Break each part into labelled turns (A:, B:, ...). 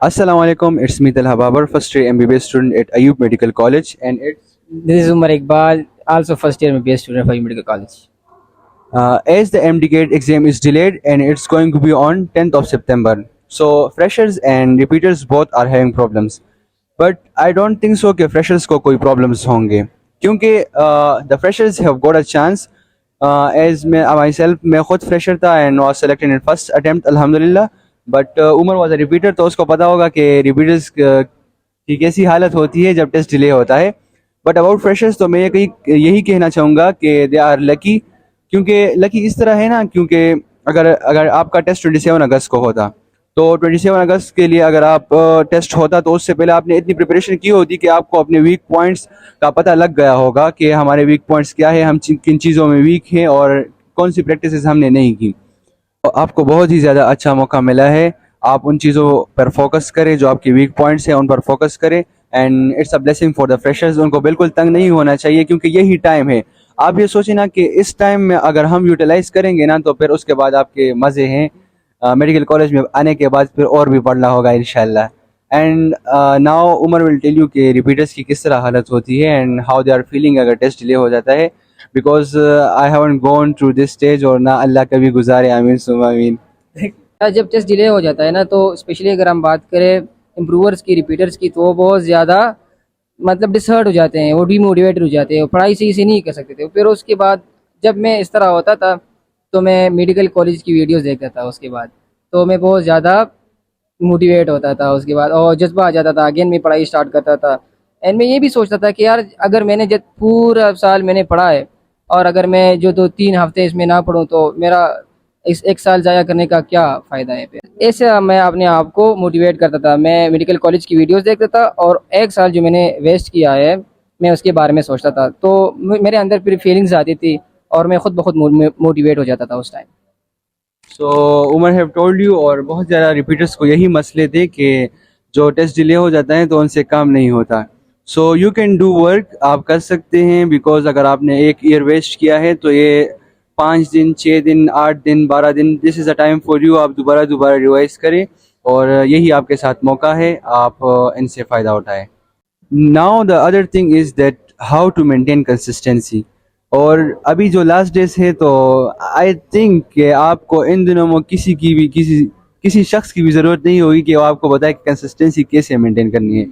A: Assalamu alaikum, it's me Talha Babar, first year MBBS student at Ayub Medical College, and it's
B: This is Umar Iqbal, also first year MBBS student for Medical College.
A: as the MD exam is delayed and it's going to be on 10th of September. So freshers and repeaters both are having problems. But I don't think so कि freshers को कोई problems होंगे क्योंकि the freshers have got a chance. As myself मैं खुद fresher था and was selected in first attempt alhamdulillah. But Umar was a repeater तो उसको पता होगा कि repeaters की कैसी हालत होती है जब टेस्ट डिले होता है. बट अबाउट फ्रेशर्स तो मैं यही कहना चाहूँगा कि दे आर लकी. क्योंकि लकी इस तरह है ना, क्योंकि अगर अगर आपका टेस्ट 27 अगस्त को होता तो 27 अगस्त के लिए अगर आप टेस्ट होता तो उससे पहले आपने इतनी प्रिपरेशन की होती कि आपको अपने वीक पॉइंट्स का पता लग गया होगा कि हमारे वीक पॉइंट्स क्या है, हम किन चीज़ों में वीक हैं और कौन सी प्रैक्टिसेस हमने नहीं की. तो आपको बहुत ही ज़्यादा अच्छा मौका मिला है. आप उन चीज़ों पर फोकस करें जो आपकी वीक पॉइंट्स हैं, उन पर फोकस करें. And it's a blessing for the freshers. उनको बिल्कुल तंग नहीं होना चाहिए क्योंकि यही टाइम है. आप ये सोचें ना कि इस टाइम में अगर हम यूटिलाइज करेंगे ना तो फिर उसके बाद आपके मज़े हैं. मेडिकल कॉलेज में आने के बाद फिर और भी पढ़ना होगा इंशाल्लाह. And now Umar will tell you कि रिपीटर्स की किस तरह हालत होती है and how they are feeling अगर टेस्ट डिले हो जाता है. Because I haven't gone through this stage और ना अल्लाह कभी गुजारे. आमीन सुम्मा आमीन.
B: जब टेस्ट डिले हो जाता है ना तो स्पेशली अगर हम बात करें इम्प्रूवर्स की, रिपीटर्स की, तो वो बहुत ज़्यादा मतलब डिसहर्ट हो जाते हैं, वो डीमोटिवेटेड हो जाते हैं, पढ़ाई सही से नहीं कर सकते थे. फिर उसके बाद जब मैं इस तरह होता था तो मैं मेडिकल कॉलेज की वीडियोस देखता था. उसके बाद तो मैं बहुत ज़्यादा मोटिवेट होता था उसके बाद, और जज्बा आ जाता था, अगेन मैं पढ़ाई स्टार्ट करता था. एंड मैं ये भी सोचता था कि यार अगर मैंने जब पूरा साल मैंने पढ़ा है और अगर मैं जो 2-3 हफ्ते इसमें ना पढ़ूँ तो मेरा इस एक साल ज़ाया करने का क्या फ़ायदा है. फिर ऐसे मैं अपने आप को मोटिवेट करता था. मैं मेडिकल कॉलेज की वीडियोस देखता था और एक साल जो मैंने वेस्ट किया है मैं उसके बारे में सोचता था. तो मेरे अंदर फिर फीलिंग्स आती थी और मैं खुद बहुत मोटिवेट हो जाता था उस time.
A: So Umar have told you. और बहुत ज़्यादा रिपीटर्स को यही मसले थे कि जो टेस्ट डिले हो जाता है तो उनसे काम नहीं होता. So you can do work. आप कर सकते हैं बिकॉज अगर आपने एक ईयर वेस्ट किया है तो ये 5 दिन, 6 दिन, 8 दिन, 12 दिन, this is a time for you. आप दोबारा रिवाइज करें और यही आपके साथ मौका है, आप इनसे फ़ायदा उठाएं. Now the other thing is that how to maintain consistency. और अभी जो लास्ट डेज है तो आई थिंक कि आपको इन दिनों में किसी शख्स की भी ज़रूरत नहीं होगी कि वो आपको बताए कि कंसिस्टेंसी कैसे मेंटेन करनी है.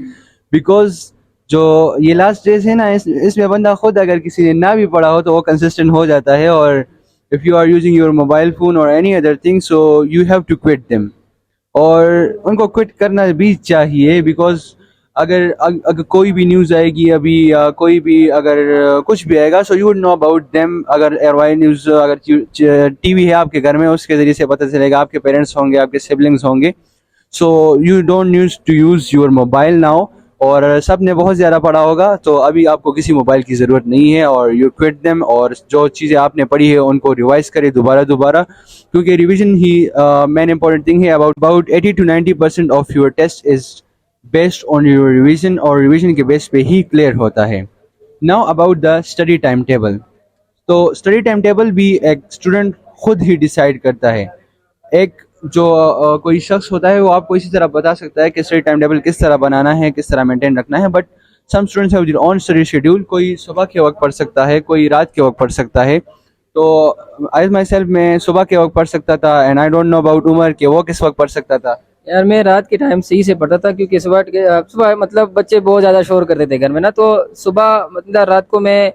A: बिकॉज जो ये लास्ट डेज है ना, इसमें बंदा खुद अगर किसी ने ना भी पढ़ा हो तो वो कंसिस्टेंट हो जाता है. और if you are using your mobile phone और any other thing so you have to quit them. और उनको क्विट करना भी चाहिए बिकॉज अगर कोई भी न्यूज़ आएगी अभी या कोई भी अगर कुछ भी आएगा so you would know about them. अगर एयरवाई न्यूज़, अगर टीवी है आपके घर में, उसके ज़रिए से पता चलेगा. आपके पेरेंट्स होंगे, आपके सिबलिंग्स होंगे. So you don't need to use your mobile now. और सब ने बहुत ज़्यादा पढ़ा होगा तो अभी आपको किसी मोबाइल की ज़रूरत नहीं है. और यू क्विट देम और जो चीज़ें आपने पढ़ी है उनको रिवाइज करें दोबारा क्योंकि रिवीजन ही मेन इंपॉर्टेंट थिंग है. About 80 to 90% of your test is based on your revision और रिवीजन के बेस पे ही क्लियर होता है. Now about the study time table. तो स्टडी टाइम टेबल भी एक स्टूडेंट खुद ही डिसाइड करता है. एक जो कोई शख्स होता है वो आपको इसी तरह बता सकता है कि स्टडी टाइम टेबल किस तरह बनाना है, किस तरह मेंटेन रखना है. But some students have their own study schedule. कोई सुबह के वक्त पढ़ सकता है, कोई रात के वक्त पढ़ सकता है. तो आई माई सेल्फ मैं सुबह के वक्त पढ़ सकता था and I don't know about Umar कि वो किस वक्त पढ़ सकता था.
B: यार मैं रात के टाइम सही से पढ़ता था क्योंकि सुबह मतलब बच्चे बहुत ज़्यादा शोर करते थे घर में ना, तो सुबह मतलब रात को मैं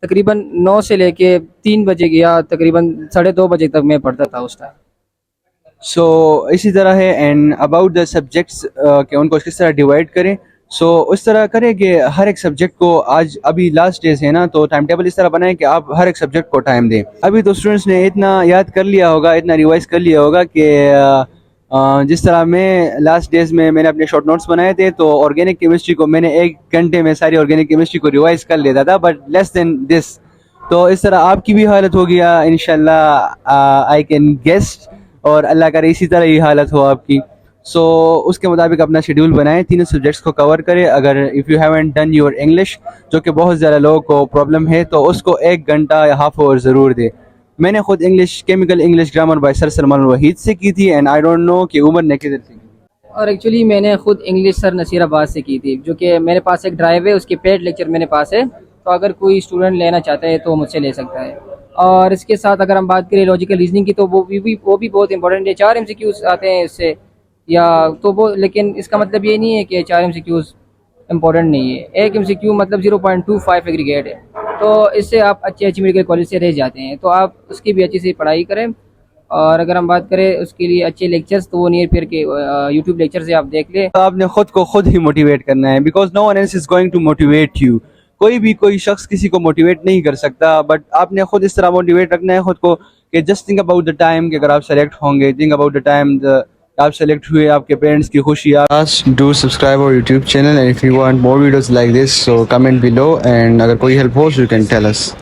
B: तकरीबन 9 से लेके 3 बजे या तकरीबन 2:30 बजे तक मैं पढ़ता था उस टाइम.
A: सो इसी तरह है. एंड अबाउट द सब्जेक्ट्स कि उनको किस तरह डिवाइड करें. सो उस तरह करें कि हर एक सब्जेक्ट को, आज अभी लास्ट डेज है ना तो टाइम टेबल इस तरह बनाएं कि आप हर एक सब्जेक्ट को टाइम दें. अभी तो स्टूडेंट्स ने इतना याद कर लिया होगा, इतना रिवाइज कर लिया होगा कि जिस तरह मैं लास्ट डेज में मैंने अपने शॉर्ट नोट्स बनाए थे तो ऑर्गेनिक केमिस्ट्री को मैंने 1 घंटे में सारी ऑर्गेनिक केमिस्ट्री को रिवाइज कर लेता था, बट लेस देन दिस. तो इस तरह आपकी भी हालत हो गया इंशाल्लाह, आई कैन गेस्ट. और अल्लाह करे इसी तरह ही हालत हो आपकी. सो उसके मुताबिक अपना शेड्यूल बनाएं, तीनों सब्जेक्ट्स को कवर करें. अगर if you haven't done your English, जो कि बहुत ज़्यादा लोगों को प्रॉब्लम है, तो उसको 1 घंटा या हाफ आवर ज़रूर दे. मैंने खुद English, chemical English grammar bye sir Salman Waheed से की थी एंड आई डोंट नो कि उमर ने किधर से की.
B: اور ایکچولی میں نے خود انگلش سر نصیر آباد سے کی تھی، جو کہ میرے پاس ایک ڈرائیو ہے، اس کے پیڈ لیکچر میرے پاس ہے، تو اگر کوئی اسٹوڈنٹ لینا چاہتا ہے تو مجھ سے لے سکتا ہے. اور اس کے ساتھ اگر ہم بات کریں لاجیکل ریزننگ کی تو وہ بھی بہت امپورٹنٹ ہے. 4 MCQs آتے ہیں اس سے، یا تو وہ، لیکن اس کا مطلب یہ نہیں ہے کہ 4 MCQs امپورٹنٹ نہیں ہے. ایک MCQ مطلب 0.25 ایگریگیٹ ہے، تو اس سے آپ اچھی میڈیکل کالج سے رہ جاتے ہیں. تو آپ اس کی بھی اچھی سی پڑھائی کریں. اور اگر ہم بات کریں اس کے لیے اچھے لیکچرز، تو وہ نیئر پیر کے یوٹیوب لیکچر سے آپ دیکھ لیں.
A: آپ نے خود کو خود ہی موٹیویٹ کرنا ہے, because no one else is going to motivate you. کوئی شخص کسی کو موٹیویٹ نہیں کر سکتا, بٹ آپ نے خود اس طرح موٹیویٹ رکھنا ہے خود کو کہ just think about the time کہ اگر آپ سلیکٹ ہوں گے, تھنک اباؤٹ دا ٹائم آپ سلیکٹ ہوئے, آپ کے پیرنٹس کی خوشی. ڈو سبسکرائب اور YouTube channel, and if you want more videos like this so comment below, and اگر کوئی ہیلپ ہو یو کین ٹیل اس.